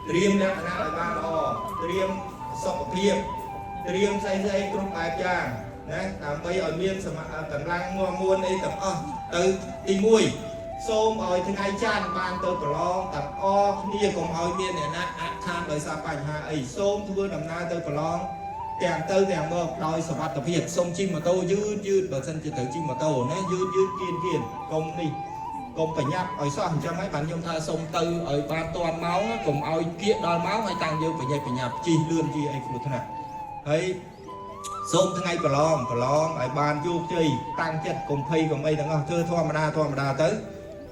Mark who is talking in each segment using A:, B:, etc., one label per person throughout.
A: ត្រៀមលក្ខណៈឲ្យបានល្អត្រៀមសុខភាពត្រៀមផ្សេងគ្រប់បែបយ៉ាងណាដើម្បីឲ្យមានកម្លាំងងាប់មួនអីទាំងអស់ទៅទី1សូមឲ្យថ្ងៃច័ន្ទបានទៅប្រឡងទាំងអស់គ្នាកុំឲ្យមានអ្នកណាអាក់ខានដោយសារបញ្ហាអីសូមធ្វើដំណើរទៅប្រឡងទាំងទៅទាំងមកដោយសុវត្ថិភាពសូមជិះម៉ូតូយឺតបើសិនជាត្រូវជិះម៉ូតូណាយឺតគៀនកុំនេះកុំប្រញាប់ឲ្យសោះអញ្ចឹងហើយបានខ្ញុំថាសូមទៅឲ្យបានតាន់ម៉ោងកុំឲ្យគៀកដល់ម៉ោងហើយតាំងយើងប្រញាប់ជិះលឿនជិះអីគ្រោះថ្នាក់ហើយសូមថ្ងៃប្រឡងឲ្យបានជោគជ័យតាំងចិត្តកុំភ័យកុំអីទាំងអស់ធ្វើធម្មតាទៅ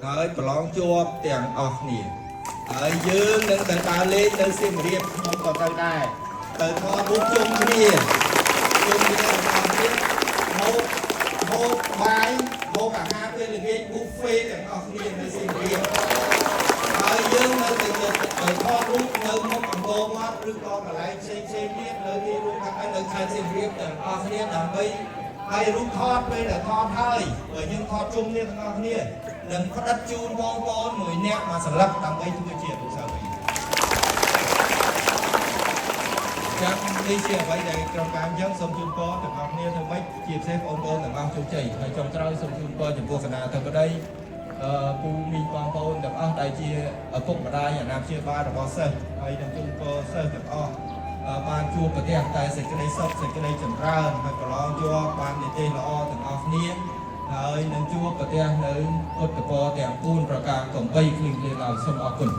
A: ហើយប្រឡងជាប់ទាំងអស់គ្នាហើយយើងនឹងទៅដើរលេងនៅសៀមរាបខ្ញុំក៏ទៅដែរទៅថតរូបជុំគ្នារបស់គ្នាហូបបាយហូបអាហារពេលល្ងាច buffet ទាំងអស់គ្នានៅសៀមរាបហើយយើងនៅទៅថតរូបនៅមុខអង្គរវត្តឬក៏កន្លែងផ្សេងទៀតនៅទីរួមខាងនៅខេត្តសៀមរាបទាំងអស់គ្នាដើម្បីហើយរូបថតពេលដែលថតហើយបើយើងថតជុំគ្នាទាំងអស់គ្នានឹងផ្ដិតជូនបងប្អូនមួយនាក់មកសន្លឹកដើម្បីធ្វើជាអនុស្សាវរីយ៍ចាំនេះជាអ្វីដែលក្រុមការអញ្ចឹងសូមជូនពរទាំងអស់គ្នាធ្វើម៉េចជាពិសេសបងប្អូនទាំងអស់ជោគជ័យហើយចុងក្រោយសូមជូនពរចំពោះគណៈអធិបតីពូមីងបងប្អូនទាំងអស់ដែលជាឪពុកម្ដាយអាណាព្យាបាលរបស់សិស្សហើយនឹងជូនពរសិស្សទាំងអស់បានជួបប្រទះតែសេចក្តីសុខសេចក្តីចម្រើនហើយប្រឡងជាប់បាននិទេសល្អទាំងអស់គ្នាហើយនឹងជួបប្រទះនៅពុទ្ធពរទាំង4ប្រការកំបីគ្លីឡើយសូមអរគុណ